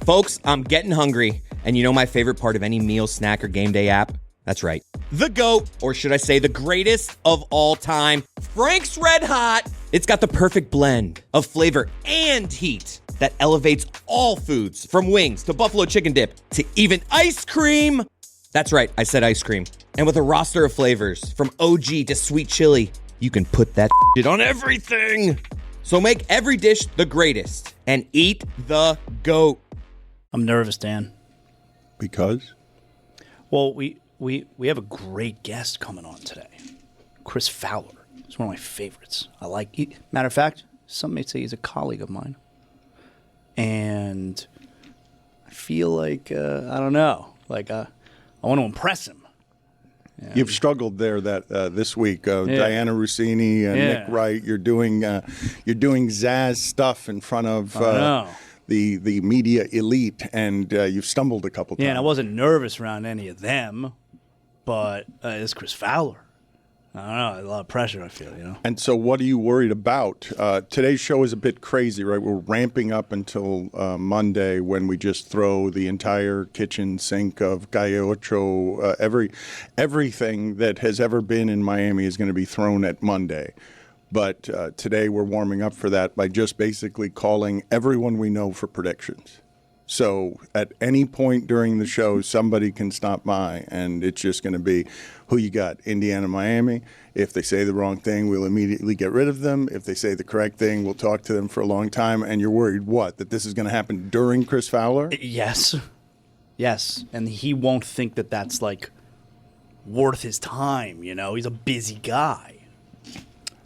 Folks, I'm getting hungry, and you know my favorite part of any meal, snack, or game day app? That's right. The GOAT, or should I say the greatest of all time, Frank's Red Hot. It's got the perfect blend of flavor and heat that elevates all foods, from wings to buffalo chicken dip to even ice cream. That's right, I said ice cream. And with a roster of flavors, from OG to sweet chili, you can put that shit on everything. So make every dish the greatest and eat the GOAT. I'm nervous, Dan. Because? Well, we have a great guest coming on today. Chris Fowler. He's one of my favorites. Matter of fact, some may say he's a colleague of mine. And I feel like, I don't know, I want to impress him. Yeah. You've struggled there this week. Diana Rossini and Nick Wright. You're doing Zaz stuff in front of the media elite, and you've stumbled a couple times. Yeah, and I wasn't nervous around any of them, but it's Chris Fowler. I don't know, a lot of pressure, I feel, And so what are you worried about? Today's show is a bit crazy, right? We're ramping up until Monday, when we just throw the entire kitchen sink of Calle Ocho. Everything that has ever been in Miami is going to be thrown at Monday. But today we're warming up for that by just basically calling everyone we know for predictions. So at any point during the show, somebody can stop by, and it's just going to be, who you got? Indiana, Miami. If they say the wrong thing, we'll immediately get rid of them. If they say the correct thing, we'll talk to them for a long time. And you're worried, what, that this is going to happen during Chris Fowler? Yes. And he won't think that that's, worth his time, He's a busy guy.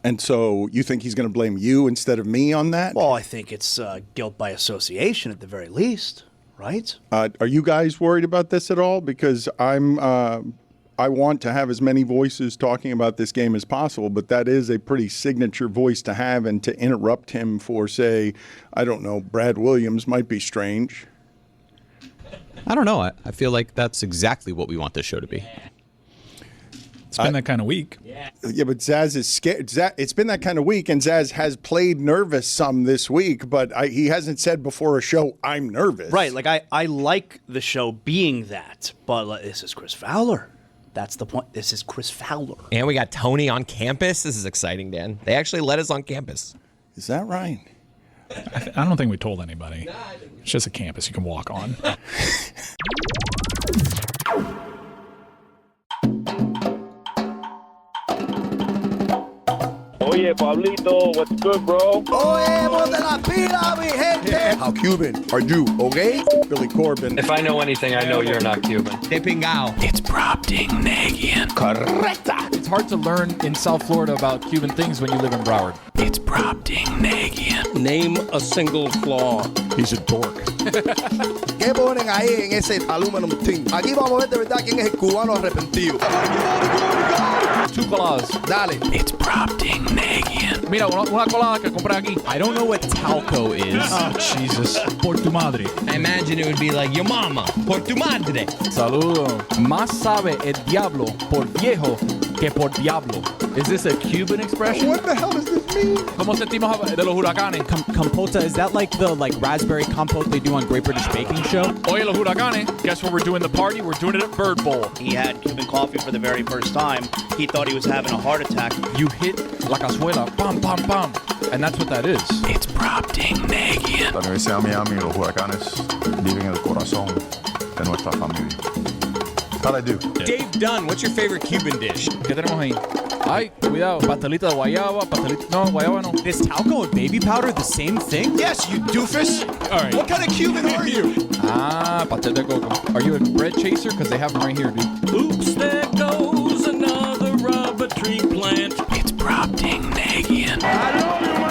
And so you think he's going to blame you instead of me on that? Well, I think it's guilt by association at the very least, right? Are you guys worried about this at all? Because I want to have as many voices talking about this game as possible, but that is a pretty signature voice to have, and to interrupt him for, say, I don't know, Brad Williams might be strange. I don't know. I feel like that's exactly what we want this show to be. It's been that kind of week. Yeah, but Zaz is scared. It's been that kind of week, and Zaz has played nervous some this week, but he hasn't said before a show, I'm nervous. Right, I like the show being that, but this is Chris Fowler. That's the point. This is Chris Fowler. And we got Tony on campus. This is exciting, Dan. They actually let us on campus. Is that right? I don't think we told anybody. It's just a campus you can walk on. Oye, Pablito, what's good, bro? Oye, de la pila, mi gente. How Cuban are you, okay? Billy Corbin. If I know anything, I know you're not Cuban. De pingao. It's Brobdingnagian. Correcta. It's hard to learn in South Florida about Cuban things when you live in Broward. It's Brobdingnagian. Name a single flaw. He's a dork. ¿Qué ponen ahí en ese aluminum tin? Aquí vamos a ver de verdad quién es el cubano arrepentido. Two coladas. Dale. It's Brobdingnagian. Mira, una colada que compré aquí. I don't know what talco is. Oh, Jesus. Por tu madre. I imagine it would be like, yo mama, por tu madre. Saludo. Más sabe el diablo por viejo que por diablo. Is this a Cuban expression? What the hell does this mean? ¿Cómo sentimos de los huracanes? Compota, is that like the raspberry compote they do on Great British Baking Show? Oye, los huracanes. Guess where we're doing the party? We're doing it at Bird Bowl. He had Cuban coffee for the very first time. He thought he was having a heart attack. You hit la cazuela, bam, bam, bam. And that's what that is. It's Brobdingnagian. La Universidad de Miami, los huracanes viven en el corazón de nuestra familia. How'd I do? Yeah. Dave Dunn, what's your favorite Cuban dish? ¿Qué tenemos ahí? Ay, cuidado, pastelita de guayaba, pastelita... No, guayaba no. Is talco and baby powder the same thing? Yes, you doofus. All right. What kind of Cuban are you? Pastel de coco. Are you a bread chaser? Because they have them right here, dude. Oops, there goes another rubber tree plant. It's Brobdingnagian. I love you, Miami.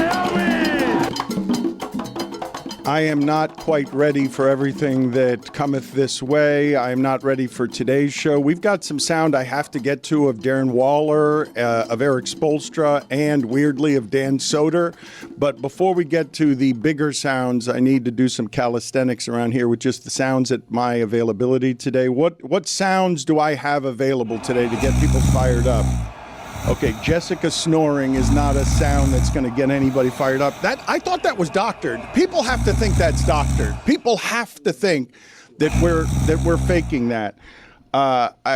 I am not quite ready for everything that cometh this way. I am not ready for today's show. We've got some sound I have to get to of Darren Waller, of Eric Spoelstra, and weirdly of Dan Soder. But before we get to the bigger sounds, I need to do some calisthenics around here with just the sounds at my availability today. What sounds do I have available today to get people fired up? Okay, Jessica snoring is not a sound that's going to get anybody fired up. I thought that was doctored. People have to think that's doctored. People have to think that we're faking that.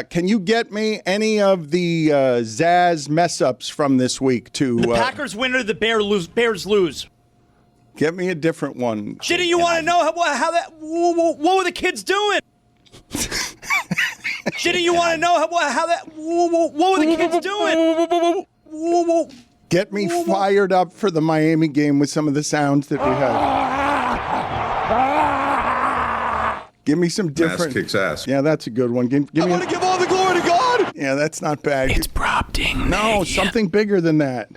Can you get me any of the Zaz mess-ups from this week? The Packers win or the Bears lose? Get me a different one. Shitty, you want to know how that? What were the kids doing? Shitty, you want to know how that? What were the kids doing? Get me fired up for the Miami game with some of the sounds that we had. Give me some different. Ass kicks ass. Yeah, that's a good one. I want to give all the glory to God. Yeah, that's not bad. It's prompting. No, something bigger than that.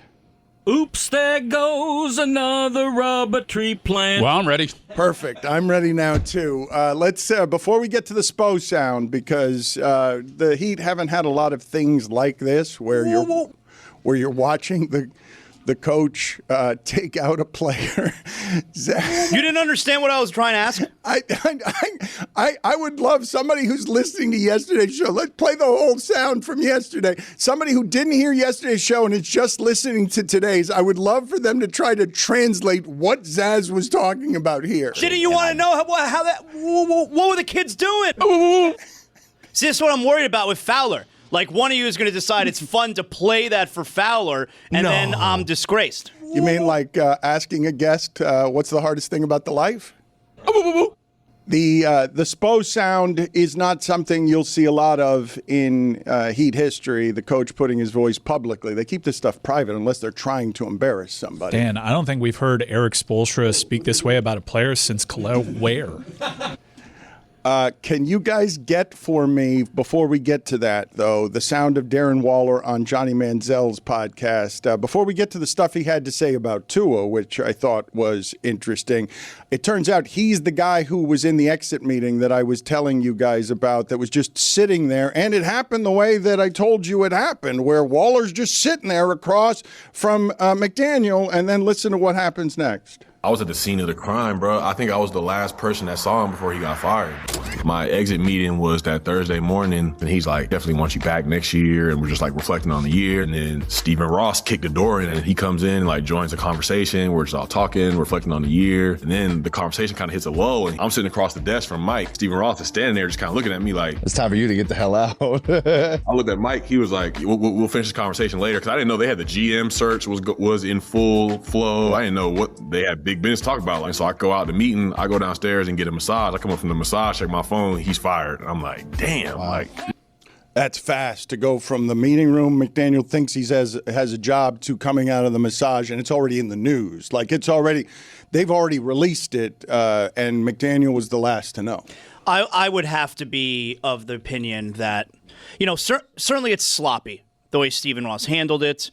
Oops, there goes another rubber tree plant. Well, I'm ready. Perfect. I'm ready now, too. Let's, before we get to the SPO sound, because the Heat haven't had a lot of things like this where you're watching the coach take out a player. You didn't understand what I was trying to ask? I would love somebody who's listening to yesterday's show. Let's play the whole sound from yesterday. Somebody who didn't hear yesterday's show and is just listening to today's. I would love for them to try to translate what Zaz was talking about here. Shitty, you want to know how that? What were the kids doing? See, this is what I'm worried about with Fowler. Like, one of you is going to decide it's fun to play that for Fowler, and then I'm disgraced. You mean like asking a guest what's the hardest thing about the life? The SPO sound is not something you'll see a lot of in Heat history, the coach putting his voice publicly. They keep this stuff private unless they're trying to embarrass somebody. Dan, I don't think we've heard Eric Spoelstra speak this way about a player since Khalil Ware. Can you guys get for me, before we get to that, though, the sound of Darren Waller on Johnny Manziel's podcast? Before we get to the stuff he had to say about Tua, which I thought was interesting, it turns out he's the guy who was in the exit meeting that I was telling you guys about that was just sitting there, and it happened the way that I told you it happened, where Waller's just sitting there across from McDaniel, and then listen to what happens next. I was at the scene of the crime, bro. I think I was the last person that saw him before he got fired. My exit meeting was that Thursday morning, and he's like, definitely want you back next year, and we're just like reflecting on the year. And then Stephen Ross kicked the door in, and he comes in and like joins the conversation. We're just all talking, reflecting on the year. And then the conversation kind of hits a lull, and I'm sitting across the desk from Mike. Stephen Ross is standing there just kind of looking at me like, it's time for you to get the hell out. I looked at Mike. He was like, we'll finish this conversation later, because I didn't know they had the GM search was in full flow. I didn't know what they had big business to talk about. Like, so I go out to the meeting, I go downstairs and get a massage. I come up from the massage, check my phone, he's fired. I'm like, damn. Wow. Like, that's fast to go from the meeting room. McDaniel thinks he has a job to coming out of the massage, and it's already in the news. Like, they've already released it, and McDaniel was the last to know. I would have to be of the opinion that, certainly it's sloppy the way Stephen Ross handled it.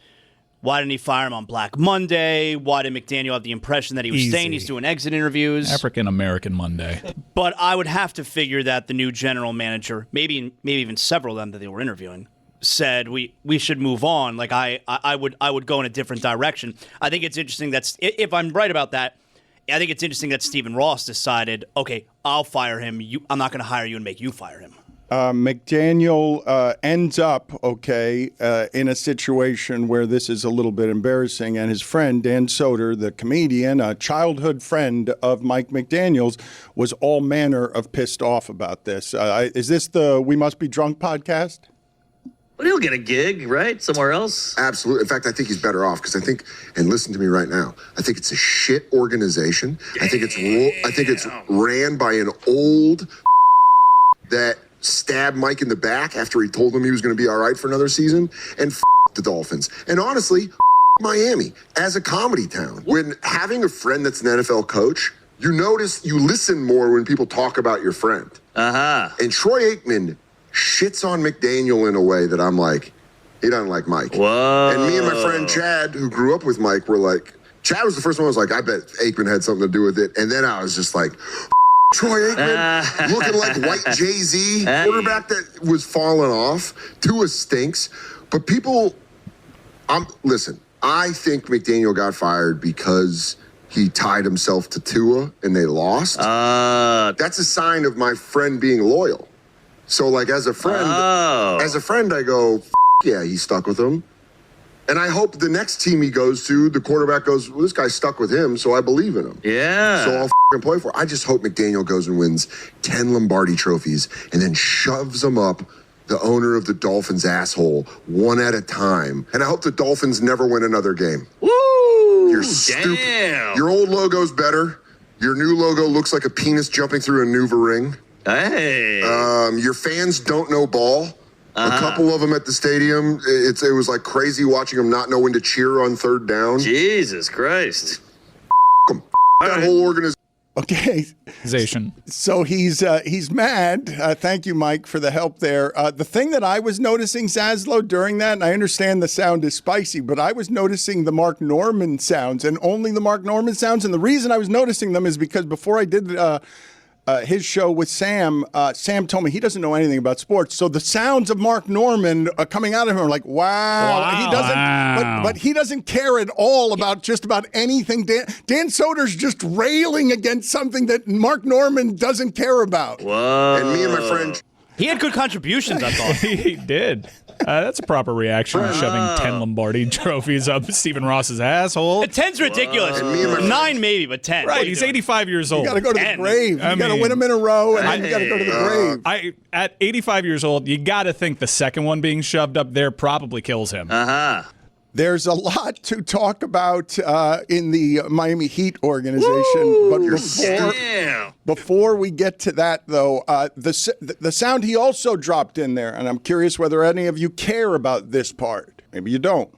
Why didn't he fire him on Black Monday? Why did McDaniel have the impression that he was saying he's doing exit interviews? African-American Monday. But I would have to figure that the new general manager, maybe even several of them that they were interviewing, said we should move on. Like I would go in a different direction. I think it's interesting that if I'm right about that, I think it's interesting that Stephen Ross decided, okay, I'll fire him. I'm not going to hire you and make you fire him. McDaniel ends up, in a situation where this is a little bit embarrassing, and his friend, Dan Soder, the comedian, a childhood friend of Mike McDaniel's, was all manner of pissed off about this. Is this the We Must Be Drunk podcast? Well, he'll get a gig, right? Somewhere else? Absolutely. In fact, I think he's better off, because I think, and listen to me right now, I think it's a shit organization. Damn. I think it's ran by an old that stabbed Mike in the back after he told him he was going to be all right for another season, and the Dolphins. And honestly, Miami as a comedy town. When having a friend that's an NFL coach, you listen more when people talk about your friend. And Troy Aikman shits on McDaniel in a way that I'm like, he doesn't like Mike. Whoa. And me and my friend Chad, who grew up with Mike, were like, Chad was the first one I was like, I bet Aikman had something to do with it. And then I was just like, Troy Aikman looking like white Jay-Z, quarterback that was falling off. Tua stinks. But listen, I think McDaniel got fired because he tied himself to Tua and they lost. That's a sign of my friend being loyal. So like as a friend, I go, yeah, he stuck with him. And I hope the next team he goes to, the quarterback goes, well, this guy's stuck with him, so I believe in him. Yeah. So I'll play for it. I just hope McDaniel goes and wins 10 Lombardi trophies and then shoves them up the owner of the Dolphins' asshole one at a time. And I hope the Dolphins never win another game. Woo! You're stupid. Your old logo's better. Your new logo looks like a penis jumping through a Nuva ring. Hey. Your fans don't know ball. A couple of them at the stadium, it was like crazy watching them not know when to cheer on third down. Jesus Christ. That whole organization. Okay. So he's mad. Thank you, Mike, for the help there. The thing that I was noticing, Zaslow, during that, and I understand the sound is spicy, but I was noticing the Mark Norman sounds and only the Mark Norman sounds. And the reason I was noticing them is because before I did his show with Sam, Sam told me he doesn't know anything about sports. So the sounds of Mark Norman coming out of him are like, wow. He doesn't, but he doesn't care at all about just about anything. Dan Soder's just railing against something that Mark Norman doesn't care about. Whoa. And me and my friend. He had good contributions, I thought. He did. That's a proper reaction, shoving 10 Lombardi trophies up Stephen Ross's asshole. 10's ridiculous. 9 maybe, but 10. Right, he's 85 years old. You got to go to the grave. You got to win them in a row, and then you got to go to the grave. At 85 years old, you got to think the second one being shoved up there probably kills him. There's a lot to talk about in the Miami Heat organization, but before we get to that, though, the sound he also dropped in there, and I'm curious whether any of you care about this part. Maybe you don't.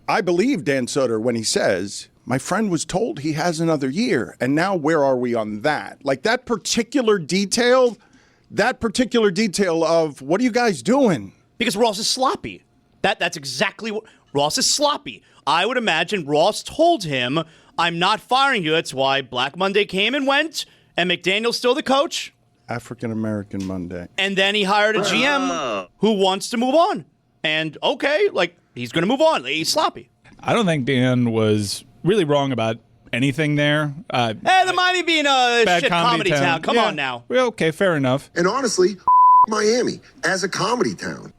I believe Dan Soder when he says, my friend was told he has another year, and now where are we on that? Like that particular detail of what are you guys doing? Because Ross is sloppy. That's exactly what Ross is sloppy. I would imagine Ross told him, I'm not firing you. That's why Black Monday came and went, and McDaniel's still the coach. African American Monday. And then he hired a GM who wants to move on. And okay, like he's going to move on. He's sloppy. I don't think Dan was really wrong about anything there. The Miami being a shit comedy town. Come on now. Well, okay, fair enough. And honestly, Miami as a comedy town.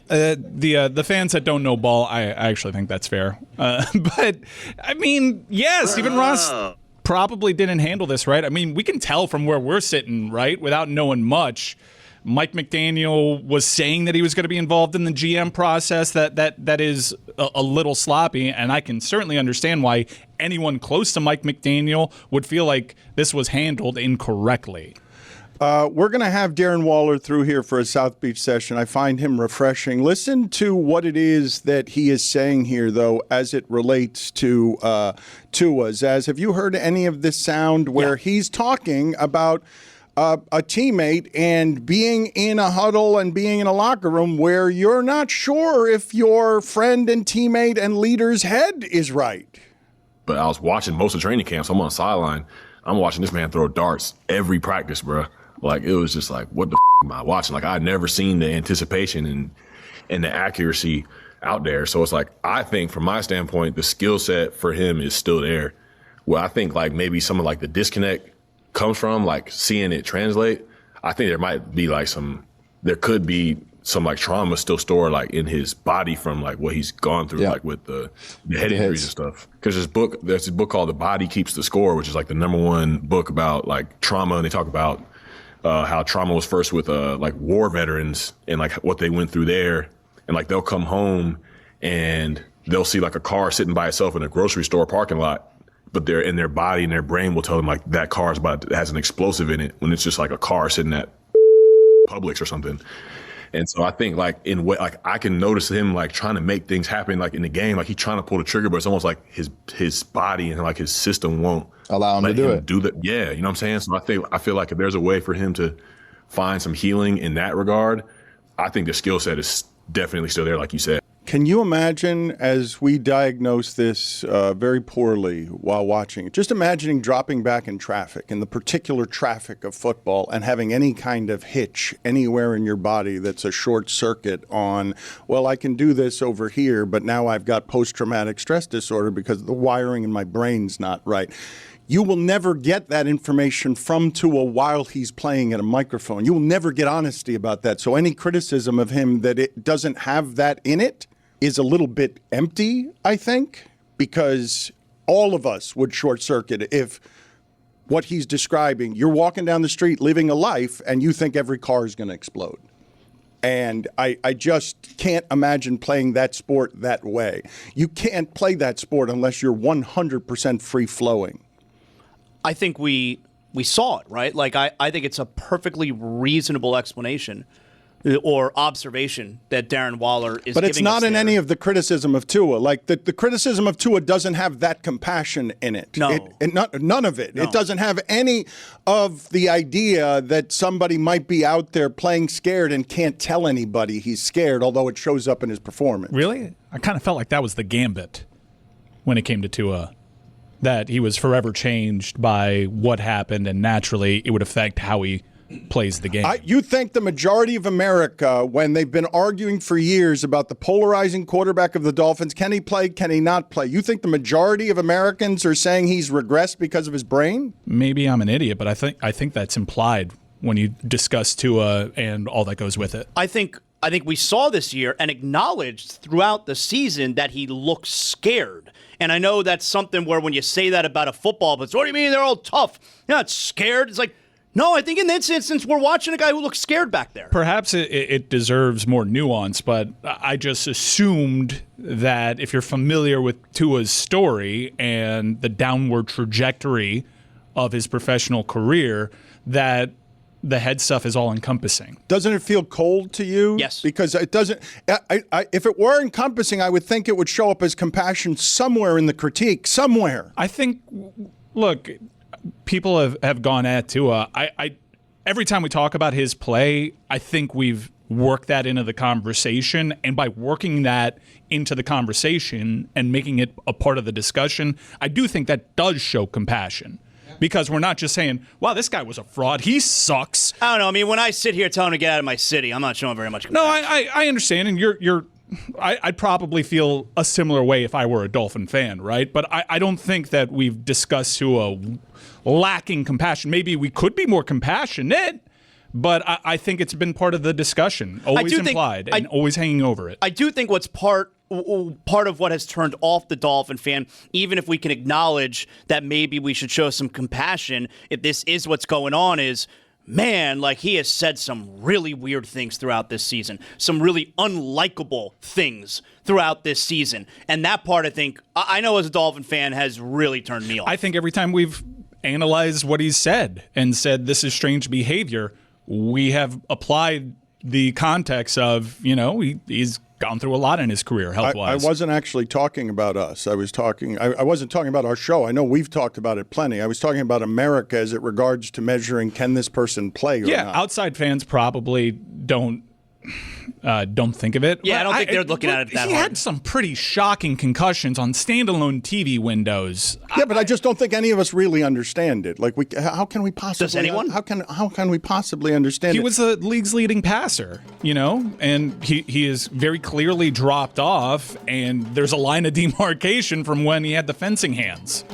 The fans that don't know ball, I actually think that's fair. But, I mean, yeah, Stephen Ross probably didn't handle this right. I mean, we can tell from where we're sitting, right, without knowing much. Mike McDaniel was saying that he was going to be involved in the GM process. That is a little sloppy, and I can certainly understand why anyone close to Mike McDaniel would feel like this was handled incorrectly. We're going to have Darren Waller through here for a South Beach session. I find him refreshing. Listen to what it is that he is saying here, though, as it relates to Tua. Zaz, have you heard any of this sound where he's talking about a teammate and being in a huddle and being in a locker room where you're not sure if your friend and teammate and leader's head is right? But I was watching most of training camp, so I'm on the sideline. I'm watching this man throw darts every practice, bro. Like, it was just like, what the am I watching? Like, I'd never seen the anticipation and the accuracy out there. So it's like, I think from my standpoint, the skill set for him is still there. Well, I think like maybe some of like the disconnect comes from like seeing it translate. I think there might be like there could be some like trauma still stored like in his body from like what he's gone through, like with the head injuries and stuff. Because there's a book called The Body Keeps the Score, which is like the #1 book about like trauma. And they talk about how trauma was first with like war veterans and like what they went through there. And like they'll come home and they'll see like a car sitting by itself in a grocery store parking lot, but they're in their body and their brain will tell them like that car has an explosive in it when it's just like a car sitting at Publix or something. And so I think like I can notice him like trying to make things happen like in the game, like he's trying to pull the trigger, but it's almost like his body and like his system won't allow him to do it. Yeah, you know what I'm saying? So I feel like if there's a way for him to find some healing in that regard, I think the skill set is definitely still there, like you said. Can you imagine, as we diagnose this very poorly while watching, just imagining dropping back in traffic, in the particular traffic of football, and having any kind of hitch anywhere in your body that's a short circuit on, well, I can do this over here, but now I've got post-traumatic stress disorder because the wiring in my brain's not right. You will never get that information from Tua while he's playing at a microphone. You will never get honesty about that. So any criticism of him that it doesn't have that in it is a little bit empty, I think, because all of us would short circuit if what he's describing, you're walking down the street living a life and you think every car is going to explode. And I just can't imagine playing that sport that way. You can't play that sport unless you're 100% free-flowing. I think we saw it, right? Like, I think it's a perfectly reasonable explanation or observation that Darren Waller is giving us. But it's not in there. any of the criticism of Tua. Like, the criticism of Tua doesn't have that compassion in it. No. None of it. No. It doesn't have any of the idea that somebody might be out there playing scared and can't tell anybody he's scared, although it shows up in his performance. Really? I kind of felt like that was the gambit when it came to Tua, that he was forever changed by what happened, and naturally it would affect how he plays the game. You think the majority of America, when they've been arguing for years about the polarizing quarterback of the Dolphins, can he play, can he not play? You think the majority of Americans are saying he's regressed because of his brain? Maybe I'm an idiot, but I think that's implied when you discuss Tua and all that goes with it. I think we saw this year and acknowledged throughout the season that he looks scared. And I know that's something where when you say that about a football, but what do you mean they're all tough? You're not scared. It's like, no, I think in this instance, we're watching a guy who looks scared back there. Perhaps it deserves more nuance, but I just assumed that if you're familiar with Tua's story and the downward trajectory of his professional career, that the head stuff is all encompassing. Doesn't it feel cold to you? Yes. Because it doesn't. If it were encompassing, I would think it would show up as compassion somewhere in the critique, somewhere. I think, look, people have gone at Tua. Every time we talk about his play, I think we've worked that into the conversation. And by working that into the conversation and making it a part of the discussion, I do think that does show compassion. Because we're not just saying, wow, this guy was a fraud. He sucks. I don't know. I mean, when I sit here telling him to get out of my city, I'm not showing very much compassion. No, I understand. And I'd probably feel a similar way if I were a Dolphin fan, right? But I don't think that we've discussed Tua lacking compassion. Maybe we could be more compassionate, but I think it's been part of the discussion, always implied and always hanging over it. I do think what's part of what has turned off the Dolphin fan, even if we can acknowledge that maybe we should show some compassion if this is what's going on, is, man, like, he has said some really weird things throughout this season, some really unlikable things throughout this season. And that part, I think, I know as a Dolphin fan, has really turned me off. I think every time we've analyzed what he's said and said this is strange behavior, we have applied the context of, he's gone through a lot in his career, health-wise. I wasn't actually talking about us. I wasn't talking about our show. I know we've talked about it plenty. I was talking about America as it regards to measuring, can this person play or not? Yeah, outside fans probably don't think of it. Yeah, I don't think they're looking at it that hard. He had some pretty shocking concussions on standalone TV windows. Yeah, but I just don't think any of us really understand it. Like, how can we possibly? Does anyone? How can we possibly understand it? He was the league's leading passer, and he is very clearly dropped off. And there's a line of demarcation from when he had the fencing hands.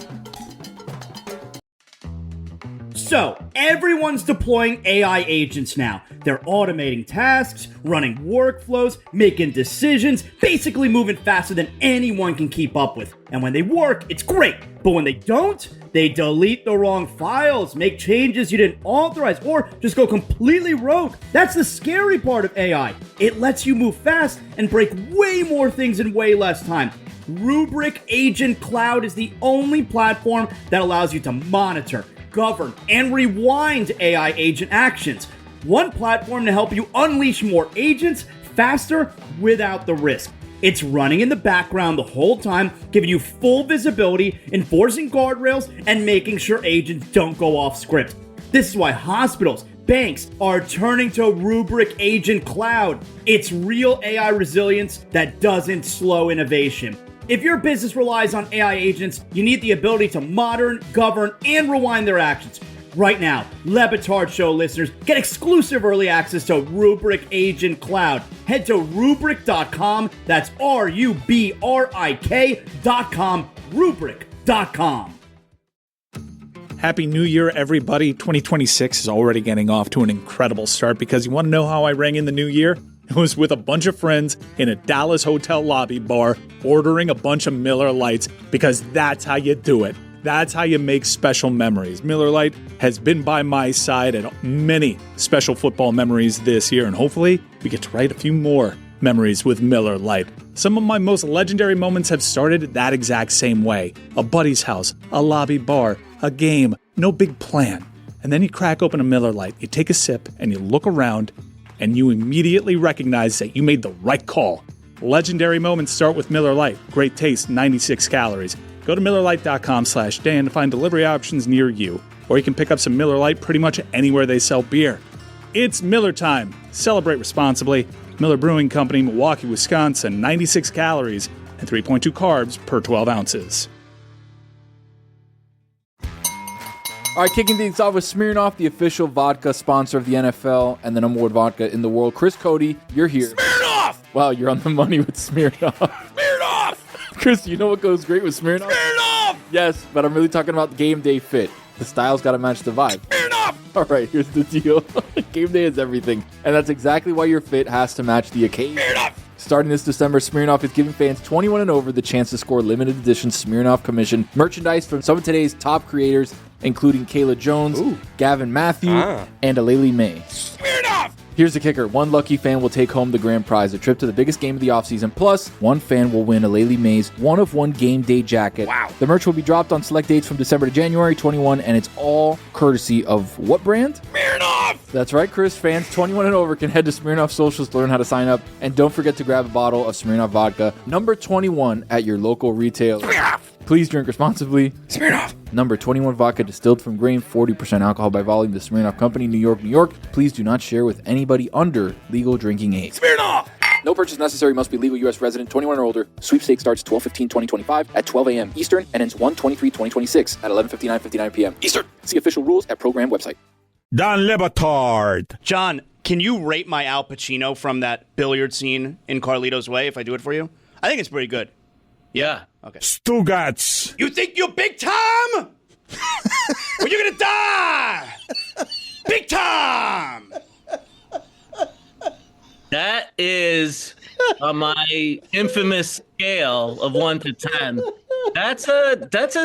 So, everyone's deploying AI agents now. They're automating tasks, running workflows, making decisions, basically moving faster than anyone can keep up with. And when they work, it's great. But when they don't, they delete the wrong files, make changes you didn't authorize, or just go completely rogue. That's the scary part of AI. It lets you move fast and break way more things in way less time. Rubrik Agent Cloud is the only platform that allows you to monitor, govern, and rewind AI agent actions. One platform to help you unleash more agents faster without the risk. It's running in the background the whole time, giving you full visibility, enforcing guardrails, and making sure agents don't go off script. This is why hospitals, banks are turning to Rubrik Agent Cloud. It's real AI resilience that doesn't slow innovation. If your business relies on AI agents, you need the ability to monitor, govern, and rewind their actions. Right now, Batard Show listeners get exclusive early access to Rubrik Agent Cloud. Head to Rubrik.com. That's Rubrik.com. Rubrik.com. Happy New Year, everybody. 2026 is already getting off to an incredible start because you want to know how I rang in the new year? It was with a bunch of friends in a Dallas hotel lobby bar ordering a bunch of Miller Lights because that's how you do it. That's how you make special memories. Miller Lite has been by my side at many special football memories this year, and hopefully we get to write a few more memories with Miller Lite. Some of my most legendary moments have started that exact same way. A buddy's house, a lobby bar, a game, no big plan. And then you crack open a Miller Lite, you take a sip, and you look around, and you immediately recognize that you made the right call. Legendary moments start with Miller Lite. Great taste, 96 calories. Go to MillerLite.com/Dan to find delivery options near you. Or you can pick up some Miller Lite pretty much anywhere they sell beer. It's Miller time. Celebrate responsibly. Miller Brewing Company, Milwaukee, Wisconsin. 96 calories and 3.2 carbs per 12 ounces. All right, kicking things off with Smirnoff, the official vodka sponsor of the NFL and the number one vodka in the world. Chris Cody, you're here. Smirnoff! Wow, you're on the money with Smirnoff. Smirnoff! Chris, you know what goes great with Smirnoff? Smirnoff! Yes, but I'm really talking about game day fit. The style's got to match the vibe. Smirnoff! All right, here's the deal. Game day is everything, and that's exactly why your fit has to match the occasion. Smirnoff! Starting this December, Smirnoff is giving fans 21 and over the chance to score limited edition Smirnoff commission merchandise from some of today's top creators, including Kayla Jones, Gavin Matthew, and Aleli May. Smirnoff! Here's the kicker. One lucky fan will take home the grand prize, a trip to the biggest game of the offseason. Plus, one fan will win Aleli May's one-of-one game day jacket. Wow. The merch will be dropped on select dates from December to January 21, and it's all courtesy of what brand? Smirnoff! That's right, Chris. Fans 21 and over can head to Smirnoff socials to learn how to sign up. And don't forget to grab a bottle of Smirnoff vodka, number 21 at your local retailer. Smirnoff! Please drink responsibly. Smirnoff! Number 21 vodka distilled from grain, 40% alcohol by volume. The Smirnoff Company, New York, New York. Please do not share with anybody under legal drinking age. Smirnoff! No purchase necessary. Must be legal U.S. resident, 21 or older. Sweepstakes starts 12/15/2025 at 12 a.m. Eastern and ends 1/23/2026 at 11:59 p.m. Eastern. See official rules at program website. Dan Batard. John, can you rate my Al Pacino from that billiard scene in Carlito's Way if I do it for you? I think it's pretty good. Yeah. Okay. Stugats. You think you're big time? Well, you're gonna die! Big time! That is on my infamous scale of 1 to 10. That's a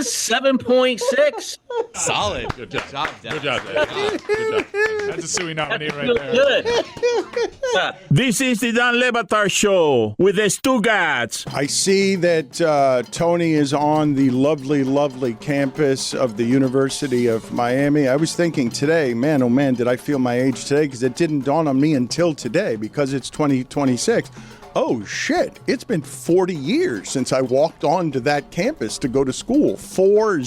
7.6. Solid. Good job. Good job, Dan. Good job. That's a Suey nominee right there. Good. This is the Dan Le Batard Show with the Stugats. I see that Tony is on the lovely, lovely campus of the University of Miami. I was thinking today, man, oh man, did I feel my age today? Because it didn't dawn on me until today because it's 2026. Oh, shit. It's been 40 years since I walked onto that campus to go to school. 40.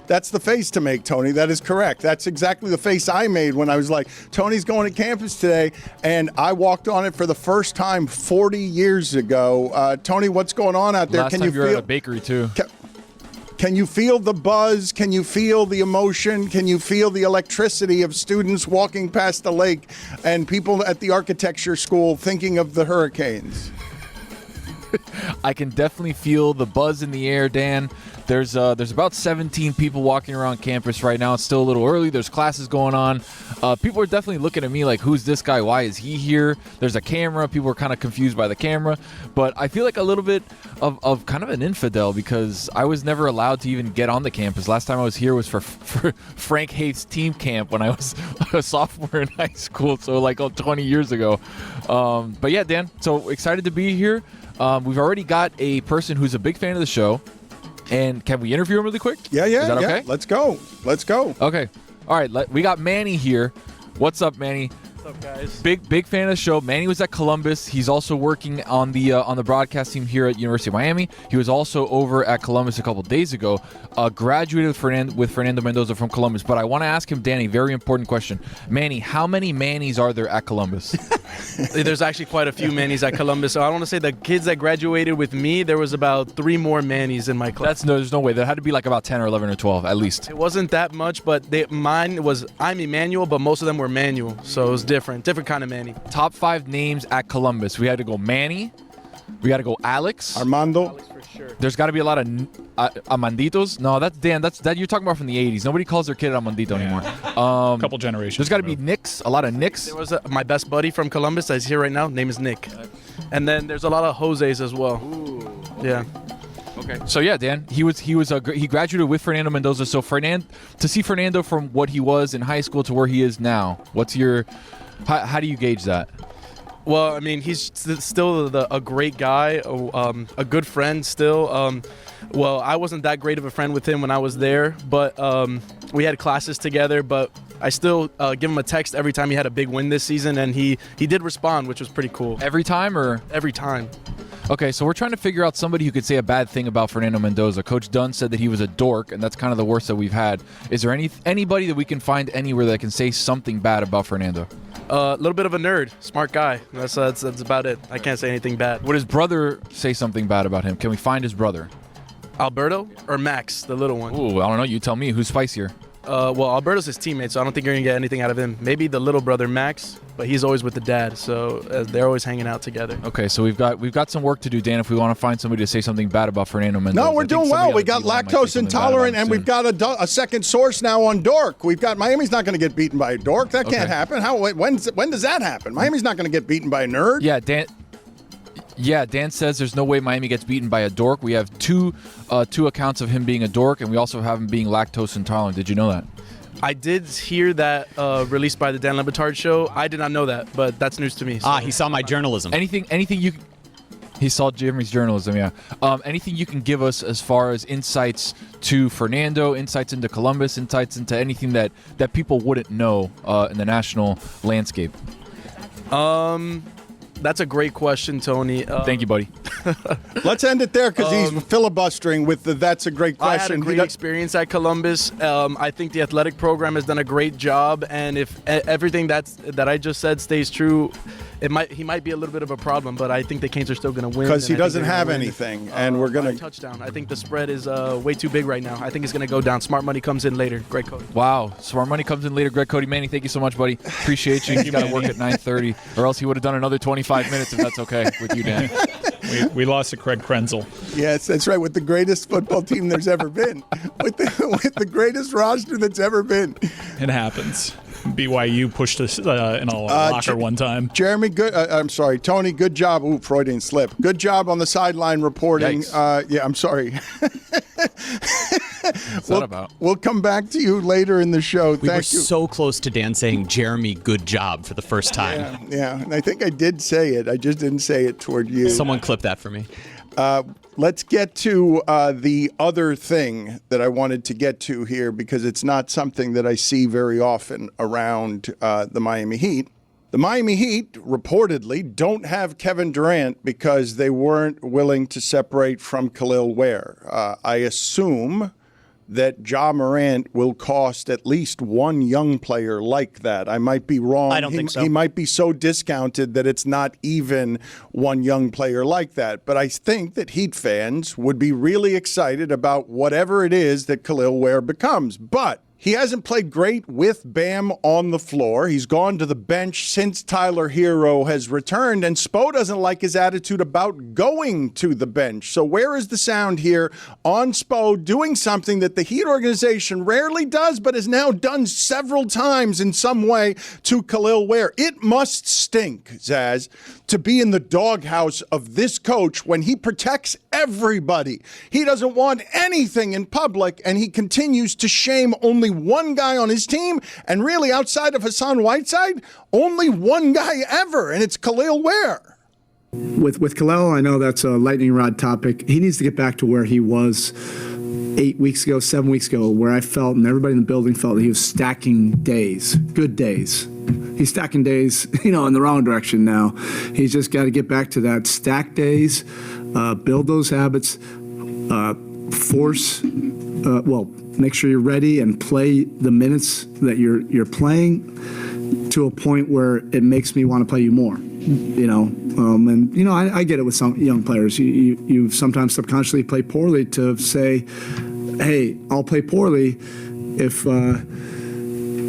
That's the face to make, Tony. That is correct. That's exactly the face I made when I was like, Tony's going to campus today, and I walked on it for the first time 40 years ago. Tony, what's going on out there? Last time you were at a bakery, too. Can you feel the buzz? Can you feel the emotion? Can you feel the electricity of students walking past the lake and people at the architecture school thinking of the hurricanes? I can definitely feel the buzz in the air, Dan. There's about 17 people walking around campus right now. It's still a little early. There's classes going on. People are definitely looking at me like, who's this guy? Why is he here? There's a camera. People are kind of confused by the camera. But I feel like a little bit of kind of an infidel because I was never allowed to even get on the campus. Last time I was here was for Frank Haith's team camp when I was a sophomore in high school. So like 20 years ago. But yeah, Dan, so excited to be here. We've already got a person who's a big fan of the show. And can we interview him really quick? Yeah. Is that okay? Let's go. Okay. All right. We got Manny here. What's up, Manny? What's up, guys? Big fan of the show. Manny was at Columbus. He's also working on the broadcast team here at University of Miami. He was also over at Columbus a couple days ago. Graduated with Fernando Mendoza from Columbus. But I want to ask him, Danny, very important question. Manny, how many Mannys are there at Columbus? There's actually quite a few Mannys at Columbus. So I want to say the kids that graduated with me, there was about 3 more Mannys in my class. There's no way. There had to be like about 10 or 11 or 12 at least. It wasn't that much, but mine was, I'm Emmanuel, but most of them were Manuel. So it was different kind of Manny. Top 5 names at Columbus. We had to go Manny, We got to go Alex. Armando. There's got to be a lot of Amanditos. No, that's Dan. That you're talking about from the 80s. Nobody calls their kid Amandito anymore. Couple generations. There's got to be Nicks. A lot of Nicks. There was my best buddy from Columbus that's here right now. Name is Nick. And then there's a lot of Jose's as well. Ooh. Yeah. Okay. So yeah, Dan, he graduated with Fernando Mendoza. So to see Fernando from what he was in high school to where he is now, how do you gauge that? Well, I mean, he's still a great guy, a good friend still. Well, I wasn't that great of a friend with him when I was there, but we had classes together. But I still give him a text every time he had a big win this season, and he did respond, which was pretty cool. Every time, or? Every time. Okay, so we're trying to figure out somebody who could say a bad thing about Fernando Mendoza. Coach Dunn said that he was a dork, and that's kind of the worst that we've had. Is there anybody that we can find anywhere that can say something bad about Fernando? A little bit of a nerd, smart guy. That's about it. I can't say anything bad. Would his brother say something bad about him? Can we find his brother? Alberto or Max, the little one? Ooh, I don't know. You tell me. Who's spicier? Well, Alberto's his teammate, so I don't think you're going to get anything out of him. Maybe the little brother, Max, but he's always with the dad, so they're always hanging out together. Okay, so we've got some work to do, Dan, if we want to find somebody to say something bad about Fernando Mendoza. No, we're doing well. We got lactose intolerant, and we've got a second source now on Dork. We've got Miami's not going to get beaten by a dork. That can't happen. When does that happen? Miami's not going to get beaten by a nerd. Yeah, Dan says there's no way Miami gets beaten by a dork. We have two accounts of him being a dork, and we also have him being lactose intolerant. Did you know that? I did hear that released by the Dan Batard show. I did not know that, but that's news to me. So. He saw my journalism. Anything you... He saw Jimmy's journalism, yeah. Anything you can give us as far as insights to Fernando, insights into Columbus, insights into anything that people wouldn't know in the national landscape? That's a great question, Tony. Thank you, buddy. Let's end it there because he's filibustering with that's a great question. I had a great experience at Columbus. I think the athletic program has done a great job, and if everything that I just said stays true, he might be a little bit of a problem, but I think the Canes are still going to win. Because he doesn't have anything, and we're going to... touchdown. I think the spread is way too big right now. I think it's going to go down. Smart money comes in later. Greg Cody. Wow. Smart money comes in later. Greg Cody. Manny, thank you so much, buddy. Appreciate you. He's got to work at 9:30, or else he would have done another 25 minutes if that's okay with you, Dan. We lost to Craig Krenzel. Yes, that's right. With the greatest football team there's ever been. With the greatest roster that's ever been. It happens. BYU pushed us in a locker one time. Jeremy, I'm sorry. Tony, good job. Ooh, Freudian slip. Good job on the sideline reporting. Yeah, I'm sorry. What's that about? We'll come back to you later in the show. We were so close to Dan saying, Jeremy, good job for the first time. Yeah, and I think I did say it. I just didn't say it toward you. Someone clip that for me. Let's get to the other thing that I wanted to get to here because it's not something that I see very often around the Miami Heat. The Miami Heat reportedly don't have Kevin Durant because they weren't willing to separate from Khalil Ware. I assume that Ja Morant will cost at least one young player like that. I might be wrong. I don't think so. He might be so discounted that it's not even one young player like that. But I think that Heat fans would be really excited about whatever it is that Khalil Ware becomes. But he hasn't played great with Bam on the floor. He's gone to the bench since Tyler Hero has returned, and Spo doesn't like his attitude about going to the bench. So where is the sound here on Spo doing something that the Heat organization rarely does, but has now done several times in some way to Khalil Ware? It must stink, Zaz, to be in the doghouse of this coach when he protects everybody. He doesn't want anything in public, and he continues to shame only one guy on his team, and really outside of Hassan Whiteside, only one guy ever, and it's Khalil Ware. With Khalil, I know that's a lightning rod topic. He needs to get back to where he was 8 weeks ago, 7 weeks ago, where I felt and everybody in the building felt that he was stacking days, good days. He's stacking days, in the wrong direction now. He's just got to get back to that stack days, build those habits, make sure you're ready and play the minutes that you're playing to a point where it makes me want to play you more. I get it with some young players. You sometimes subconsciously play poorly to say, hey, I'll play poorly if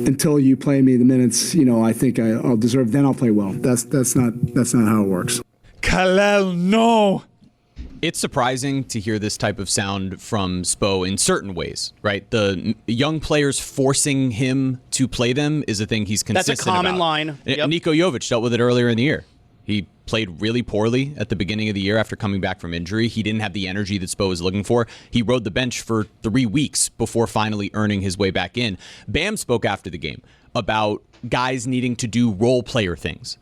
until you play me the minutes, I think I'll deserve, then I'll play well. That's not how it works. Khalil, no. It's surprising to hear this type of sound from Spo in certain ways, right? The young players forcing him to play them is a thing he's consistent That's a common about. line. Yep. Niko Jovic dealt with it earlier in the year. He played really poorly at the beginning of the year after coming back from injury. He didn't have the energy that Spo was looking for. He rode the bench for 3 weeks before finally earning his way back in. Bam spoke after the game about guys needing to do role player things.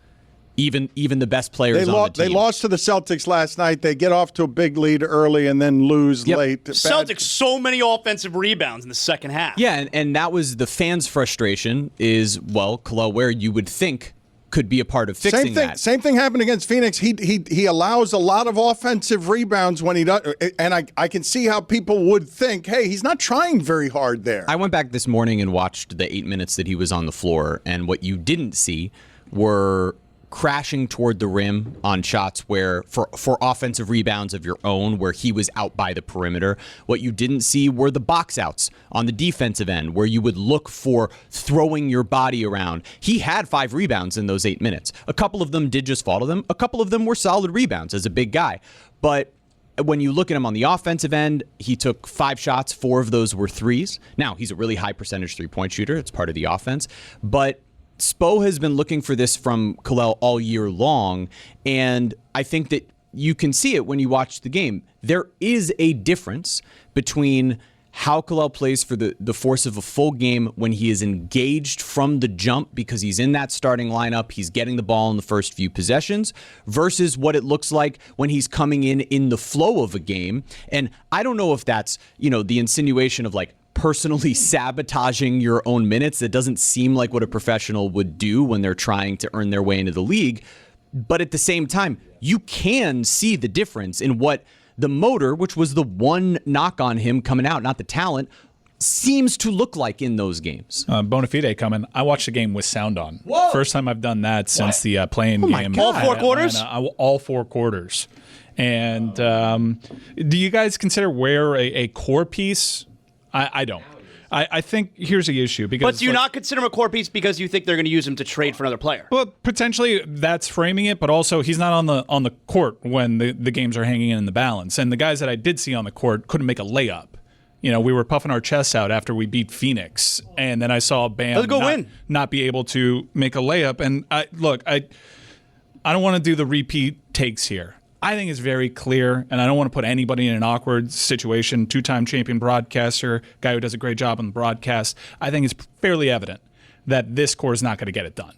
Even the best players on the team. They lost to the Celtics last night. They get off to a big lead early and then lose late. Celtics, so many offensive rebounds in the second half. Yeah, and that was the fans' frustration is, well, Khalil Ware, you would think could be a part of fixing that. Same thing happened against Phoenix. He allows a lot of offensive rebounds when he does, and I can see how people would think, hey, he's not trying very hard there. I went back this morning and watched the 8 minutes that he was on the floor, and what you didn't see were crashing toward the rim on shots where for offensive rebounds of your own where he was out by the perimeter. What you didn't see were the box outs on the defensive end where you would look for throwing your body around. He had 5 rebounds in those 8 minutes. A couple of them did just fall to them. A couple of them were solid rebounds as a big guy. But when you look at him on the offensive end, he took 5 shots. 4 of those were threes. Now, he's a really high percentage three-point shooter. It's part of the offense. But Spo has been looking for this from Khalil all year long, and I think that you can see it when you watch the game. There is a difference between how Khalil plays for the force of a full game when he is engaged from the jump because he's in that starting lineup, he's getting the ball in the first few possessions, versus what it looks like when he's coming in the flow of a game. And I don't know if that's, the insinuation of like, personally sabotaging your own minutes. That doesn't seem like what a professional would do when they're trying to earn their way into the league. But at the same time, you can see the difference in what the motor, which was the one knock on him coming out, not the talent, seems to look like in those games. Bonafide coming. I watched the game with sound on. Whoa. First time I've done that since the play-in game. All 4 quarters? All 4 quarters. And do you guys consider Ware a core piece? I don't. I think here's the issue. Because, but do you not consider him a core piece because you think they're going to use him to trade for another player? Well, potentially that's framing it, but also he's not on the court when the games are hanging in the balance. And the guys that I did see on the court couldn't make a layup. We were puffing our chests out after we beat Phoenix, and then I saw Bam not be able to make a layup. And I don't want to do the repeat takes here. I think it's very clear, and I don't want to put anybody in an awkward situation. 2-time champion broadcaster, guy who does a great job on the broadcast. I think it's fairly evident that this core is not going to get it done.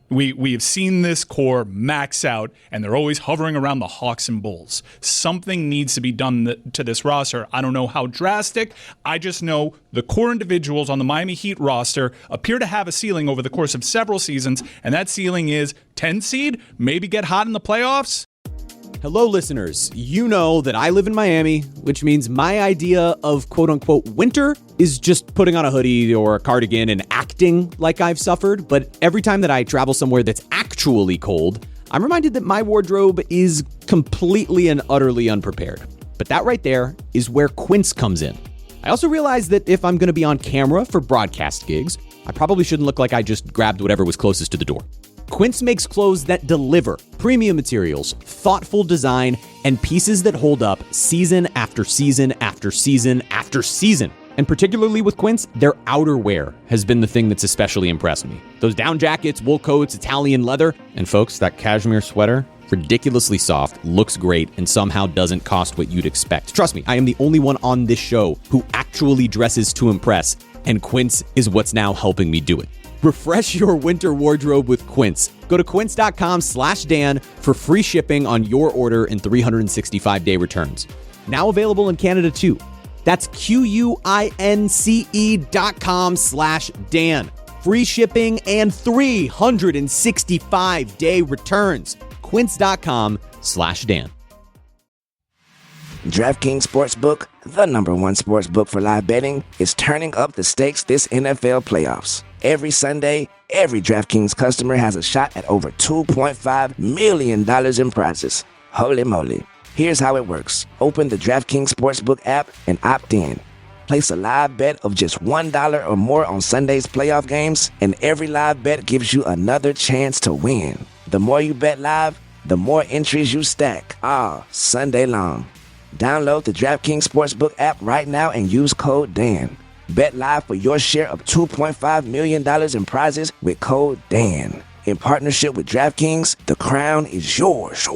We have seen this core max out, and they're always hovering around the Hawks and Bulls. Something needs to be done to this roster. I don't know how drastic. I just know the core individuals on the Miami Heat roster appear to have a ceiling over the course of several seasons, and that ceiling is 10 seed, maybe get hot in the playoffs. Hello, listeners. You know that I live in Miami, which means my idea of quote-unquote winter is just putting on a hoodie or a cardigan and acting like I've suffered. But every time that I travel somewhere that's actually cold, I'm reminded that my wardrobe is completely and utterly unprepared. But that right there is where Quince comes in. I also realized that if I'm going to be on camera for broadcast gigs, I probably shouldn't look like I just grabbed whatever was closest to the door. Quince makes clothes that deliver premium materials, thoughtful design, and pieces that hold up season after season after season after season. And particularly with Quince, their outerwear has been the thing that's especially impressed me. Those down jackets, wool coats, Italian leather, and folks, that cashmere sweater, ridiculously soft, looks great, and somehow doesn't cost what you'd expect. Trust me, I am the only one on this show who actually dresses to impress, and Quince is what's now helping me do it. Refresh your winter wardrobe with Quince. Go to quince.com/Dan for free shipping on your order and 365-day returns. Now available in Canada too. That's QUINCE.com/Dan. Free shipping and 365-day returns. Quince.com/Dan. DraftKings Sportsbook, the #1 sportsbook for live betting, is turning up the stakes this NFL playoffs. Every Sunday, every DraftKings customer has a shot at over $2.5 million in prizes. Holy moly. Here's how it works. Open the DraftKings Sportsbook app and opt in. Place a live bet of just $1 or more on Sunday's playoff games, and every live bet gives you another chance to win. The more you bet live, the more entries you stack all Sunday long. Download the DraftKings Sportsbook app right now and use code DAN. Bet live for your share of $2.5 million in prizes with code DAN. In partnership with DraftKings, the crown is yours.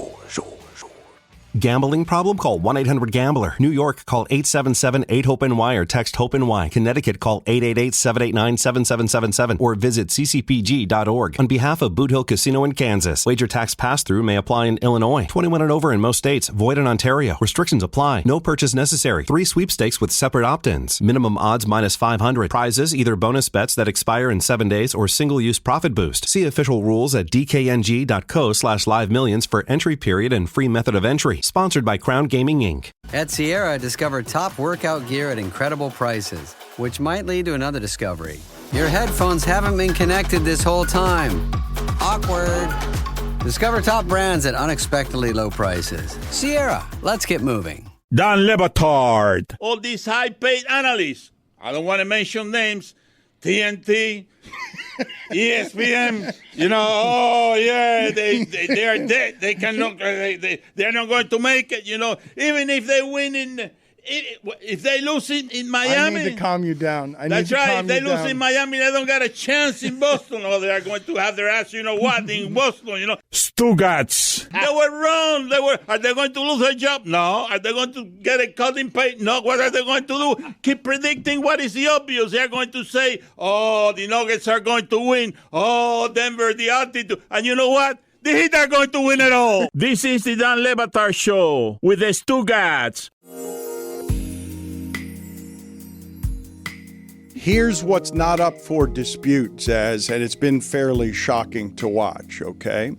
Gambling problem? Call 1-800-GAMBLER. New York, call 877-8-HOPE-NY or text HOPE-NY. Connecticut, call 888-789-7777 or visit ccpg.org. On behalf of Boot Hill Casino in Kansas, wager tax pass-through may apply in Illinois. 21 and over in most states. Void in Ontario. Restrictions apply. No purchase necessary. 3 sweepstakes with separate opt-ins. Minimum odds minus 500. Prizes, either bonus bets that expire in 7 days or single-use profit boost. See official rules at dkng.co/live-millions for entry period and free method of entry. Sponsored by Crown Gaming, Inc. At Sierra, discover top workout gear at incredible prices, which might lead to another discovery. Your headphones haven't been connected this whole time. Awkward. Discover top brands at unexpectedly low prices. Sierra, let's get moving. Dan Batard. All these high-paid analysts, I don't want to mention names, TNT, ESPN, they're dead. They cannot. They're not going to make it. Even if they win if they lose in Miami. I need to calm you down. That's right. If they lose in Miami, they don't got a chance in Boston. Or they are going to have their ass, in Boston. Stugats. They were wrong. Are they going to lose their job? No. Are they going to get a cut in pay? No. What are they going to do? Keep predicting what is the obvious. They are going to say, the Nuggets are going to win. Denver, the altitude. And you know what? The Heat are going to win it all. This is the Dan Le Batard Show with the Stugats. Here's what's not up for dispute, Zaz, and it's been fairly shocking to watch, okay?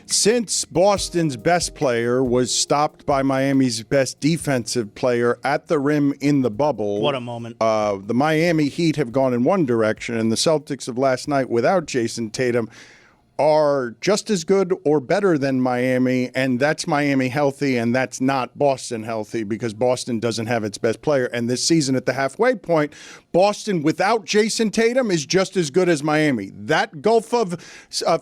Since Boston's best player was stopped by Miami's best defensive player at the rim in the bubble. What a moment. The Miami Heat have gone in one direction, and the Celtics of last night without Jason Tatum are just as good or better than Miami, and that's Miami healthy, and that's not Boston healthy because Boston doesn't have its best player. And this season at the halfway point, Boston without Jason Tatum is just as good as Miami. That gulf of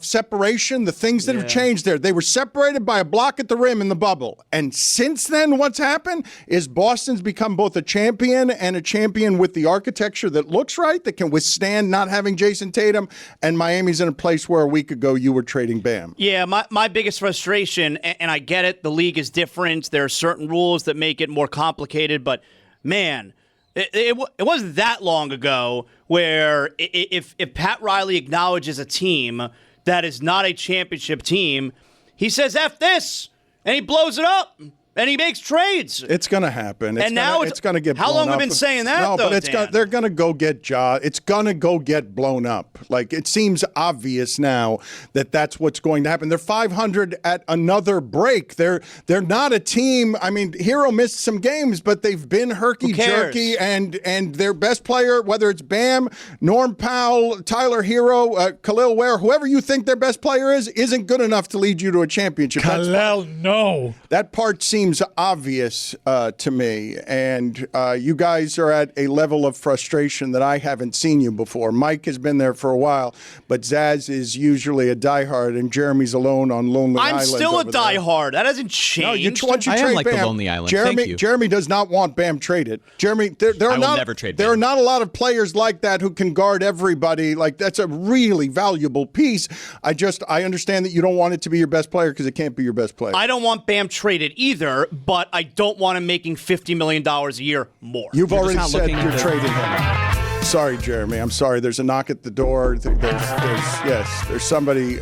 separation, the things that have changed there, they were separated by a block at the rim in the bubble. And since then, what's happened is Boston's become both a champion and a champion with the architecture that looks right, that can withstand not having Jason Tatum, and Miami's in a place where a week ago you were trading Bam. Yeah, my biggest frustration, and I get it, the league is different. There are certain rules that make it more complicated, but man, it wasn't that long ago where if Pat Riley acknowledges a team that is not a championship team, he says, F this, and he blows it up. And he makes trades. It's going to happen. It's going to get blown up. How long have we been saying that, No, though, but Dan? they're going to go get it's going to go get blown up. Like, it seems obvious now that that's what's going to happen. They're 500 at another break. They're not a team. I mean, Hero missed some games, but they've been herky-jerky, and their best player, whether it's Bam, Norm Powell, Tyler Hero, Khalil Ware, whoever you think their best player is, isn't good enough to lead you to a championship. Khalil, no. That part seems obvious to me, and you guys are at a level of frustration that I haven't seen you before. Mike has been there for a while, but Zaz is usually a diehard, and Jeremy's alone on Lonely Island. I'm still a diehard. That hasn't changed. No, once you I trade am like Bam, the Lonely Island. Jeremy, Thank you. Jeremy does not want Bam traded. Jeremy, there are never trade there Bam. are not a lot of players like that who can guard everybody. Like, that's a really valuable piece. I understand that you don't want it to be your best player because it can't be your best player. I don't want Bam traded either, but I don't want him making $50 million a year more. You've already said you're trading him. Sorry, Jeremy. I'm sorry. There's a knock at the door. There's somebody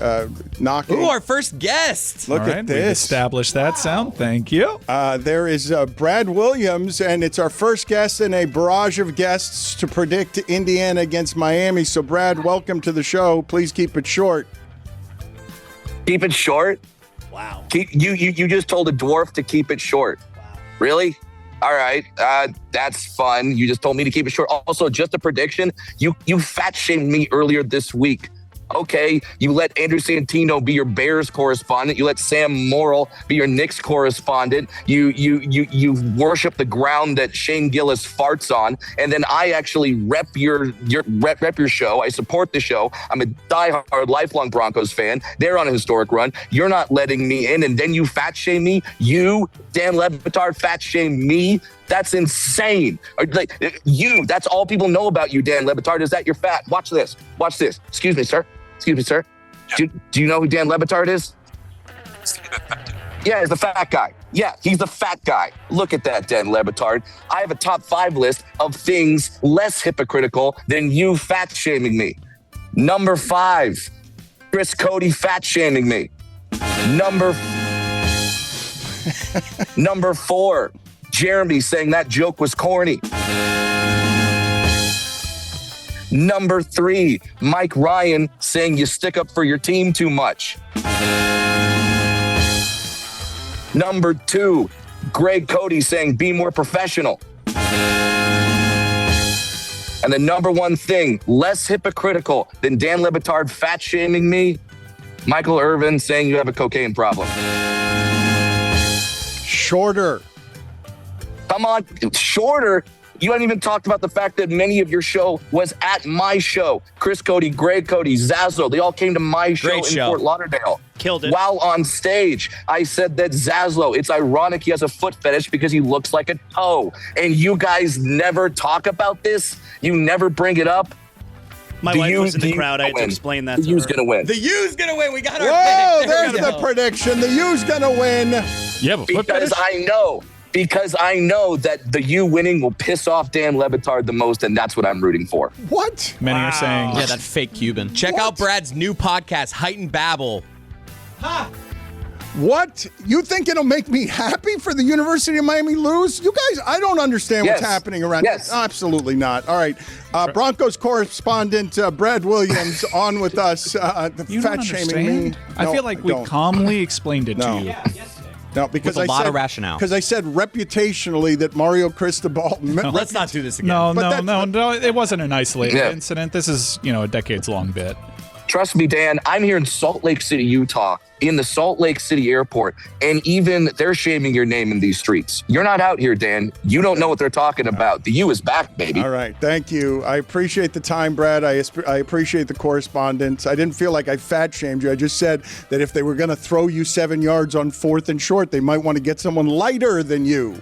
knocking. Ooh, our first guest. Look at We've this. established that sound. Thank you. There is Brad Williams, and it's our first guest in a barrage of guests to predict Indiana against Miami. So, Brad, welcome to the show. Please keep it short. Keep it short? Wow. You just told a dwarf to keep it short. Wow. Really? All right. That's fun. You just told me to keep it short. Also, just a prediction. You fat shamed me earlier this week Okay, you let Andrew Santino be your Bears correspondent. You let Sam Morrill be your Knicks correspondent. You worship the ground that Shane Gillis farts on, and then I actually rep your show. I support the show. I'm a diehard, lifelong Broncos fan. They're on a historic run. You're not letting me in, and then you fat shame me. You, Dan Le Batard, fat shame me. That's insane. That's all people know about you, Dan Le Batard, is that you're fat. Watch this. Excuse me, sir. Do you know who Dan Le Batard is? Yeah, he's the fat guy. Yeah, he's the fat guy. Look at that, Dan Le Batard. I have a top 5 list of things less hypocritical than you fat shaming me. Number 5, Chris Cody fat shaming me. Number 4, Jeremy saying that joke was corny. Number 3, Mike Ryan saying you stick up for your team too much. Number 2, Greg Cody saying be more professional. And the number 1 thing less hypocritical than Dan Le Batard fat shaming me, Michael Irvin saying you have a cocaine problem. Shorter. Come on, shorter. You haven't even talked about the fact that many of your show was at my show. Chris Cody, Greg Cody, Zaslow, they all came to my show in Fort Lauderdale. Killed it. While on stage, I said that Zaslow, it's ironic he has a foot fetish because he looks like a toe. And you guys never talk about this? You never bring it up? My wife was in the crowd. I had to explain that to her. The U's going to win. The U's going to win. We got our Whoa, pick. there's the prediction. The U's going to win. Yeah, but because I know that the U winning will piss off Dan Le Batard the most, and that's what I'm rooting for. What? Many are saying, yeah, that fake Cuban. Check out Brad's new podcast, Heightened Babble. What? You think it'll make me happy for the University of Miami lose? You guys, I don't understand what's happening around. Yes. Absolutely not. All right. Broncos correspondent Brad Williams on with us. Fat shaming me. I feel like we calmly explained it to you. No, because With a I lot said, of rationale. Because I said reputationally that Mario Cristobal. Let's not do this again. No. It wasn't an isolated incident. This is, a decades-long bit. Trust me, Dan, I'm here in Salt Lake City, Utah, in the Salt Lake City airport, and even they're shaming your name in these streets. You're not out here, Dan. You don't know what they're talking about. The U is back, baby. All right. Thank you. I appreciate the time, Brad. I appreciate the correspondence. I didn't feel like I fat shamed you. I just said that if they were going to throw you 7 yards on 4th and short, they might want to get someone lighter than you.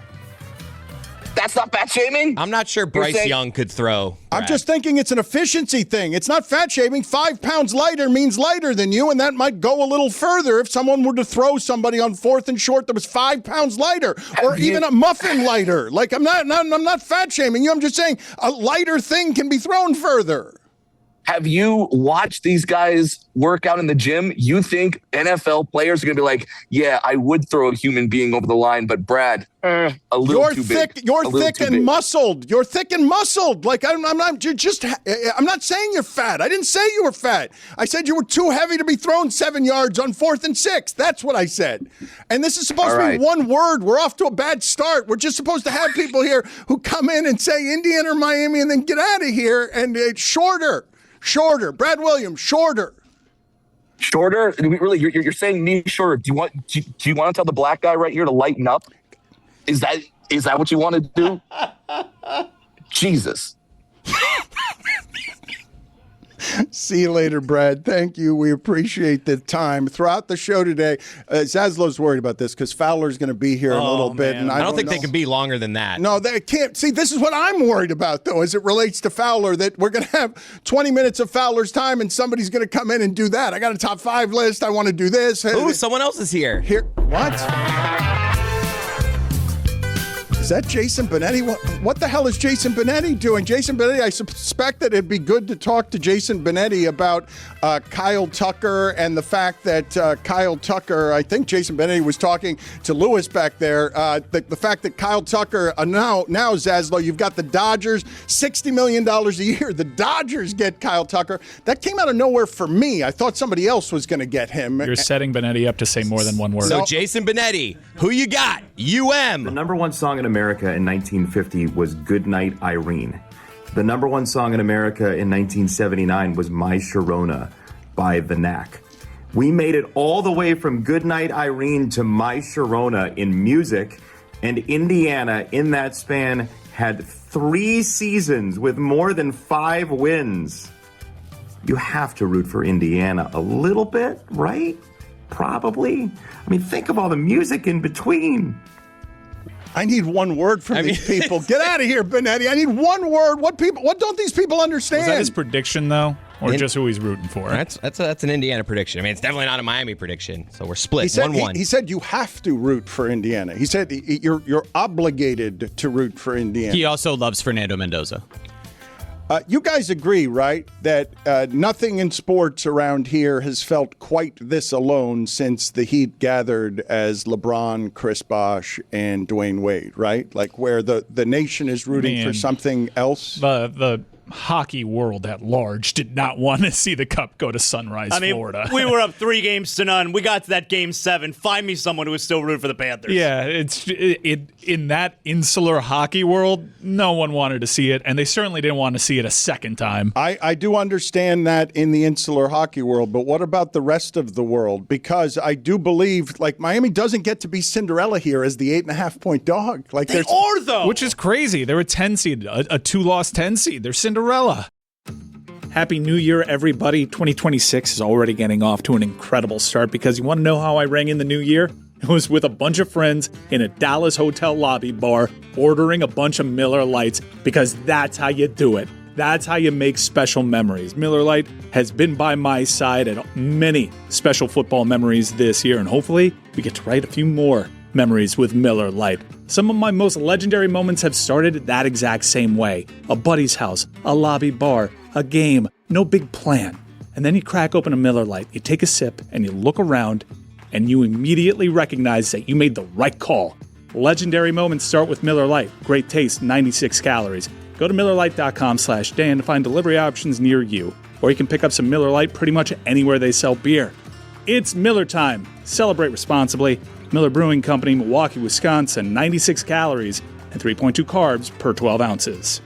That's not fat shaming? I'm not sure Bryce Young could throw. I'm just thinking it's an efficiency thing. It's not fat shaming. 5 pounds lighter means lighter than you, and that might go a little further if someone were to throw somebody on 4th and short that was 5 pounds lighter, or even a muffin lighter. Like I'm not fat shaming you. I'm just saying a lighter thing can be thrown further. Have you watched these guys work out in the gym? You think NFL players are going to be like, yeah, I would throw a human being over the line, but Brad, a little too big. You're thick and muscled. You're thick and muscled. Like I'm not saying you're fat. I didn't say you were fat. I said you were too heavy to be thrown 7 yards on 4th and 6. That's what I said. And this is supposed to be one word. We're off to a bad start. We're just supposed to have people here who come in and say Indiana or Miami and then get out of here. And it's shorter. Brad Williams, shorter. Shorter? Really, you're saying me shorter. Do you want to tell the black guy right here to lighten up? Is that what you want to do? Jesus. See you later, Brad. Thank you. We appreciate the time. Throughout the show today, Zaslow's worried about this because Fowler's going to be here in a little bit. And I don't think they can be longer than that. No, they can't. See, this is what I'm worried about, though, as it relates to Fowler, that we're going to have 20 minutes of Fowler's time and somebody's going to come in and do that. I got a top 5 list. I want to do this. Ooh, someone else is here. What? Is that Jason Benetti? What the hell is Jason Benetti doing? Jason Benetti, I suspect that it'd be good to talk to Jason Benetti about Kyle Tucker and the fact that Kyle Tucker, I think Jason Benetti was talking to Lewis back there, the fact that Kyle Tucker, now Zaslow, you've got the Dodgers, $60 million a year. The Dodgers get Kyle Tucker. That came out of nowhere for me. I thought somebody else was going to get him. You're setting Benetti up to say more than one word. So Jason Benetti, who you got? UM. The number one song in America in 1950 was Goodnight Irene. The number one song in America in 1979 was My Sharona by the Knack. We made it all the way from Goodnight Irene to My Sharona in music, and Indiana in that span had 3 seasons with more than 5 wins. You have to root for Indiana a little bit, right? Probably. I mean, think of all the music in between. I need one word from these people. Get out of here, Benetti. I need one word. What don't these people understand? Was that his prediction, though? Or just who he's rooting for? That's an Indiana prediction. I mean, it's definitely not a Miami prediction. So we're split, He said, 1-1. he said you have to root for Indiana. He said you're obligated to root for Indiana. He also loves Fernando Mendoza. You guys agree, right, that nothing in sports around here has felt quite this alone since the Heat gathered as LeBron, Chris Bosh, and Dwayne Wade, right? Like where the nation is rooting for something else. The hockey world at large did not want to see the cup go to Sunrise, Florida. We were up 3-0. We got to that game 7. Find me someone who is still rooting for the Panthers. Yeah, in that insular hockey world, no one wanted to see it, and they certainly didn't want to see it a second time. I do understand that in the insular hockey world, but what about the rest of the world? Because I do believe, like, Miami doesn't get to be Cinderella here as the 8.5-point dog. Like they are, though. Which is crazy. They're a 10 seed, a 2-loss 10 seed. They're Cinderella. Happy New Year, everybody. 2026 is already getting off to an incredible start because you want to know how I rang in the new year? It was with a bunch of friends in a Dallas hotel lobby bar ordering a bunch of Miller Lights because that's how you do it. That's how you make special memories. Miller Lite has been by my side at many special football memories this year, and hopefully we get to write a few more memories with Miller Lite. Some of my most legendary moments have started that exact same way. A buddy's house, a lobby bar, a game, no big plan. And then you crack open a Miller Lite, you take a sip, and you look around, and you immediately recognize that you made the right call. Legendary moments start with Miller Lite. Great taste, 96 calories. Go to MillerLite.com/Dan to find delivery options near you. Or you can pick up some Miller Lite pretty much anywhere they sell beer. It's Miller time. Celebrate responsibly. Miller Brewing Company, Milwaukee, Wisconsin, 96 calories and 3.2 carbs per 12 ounces.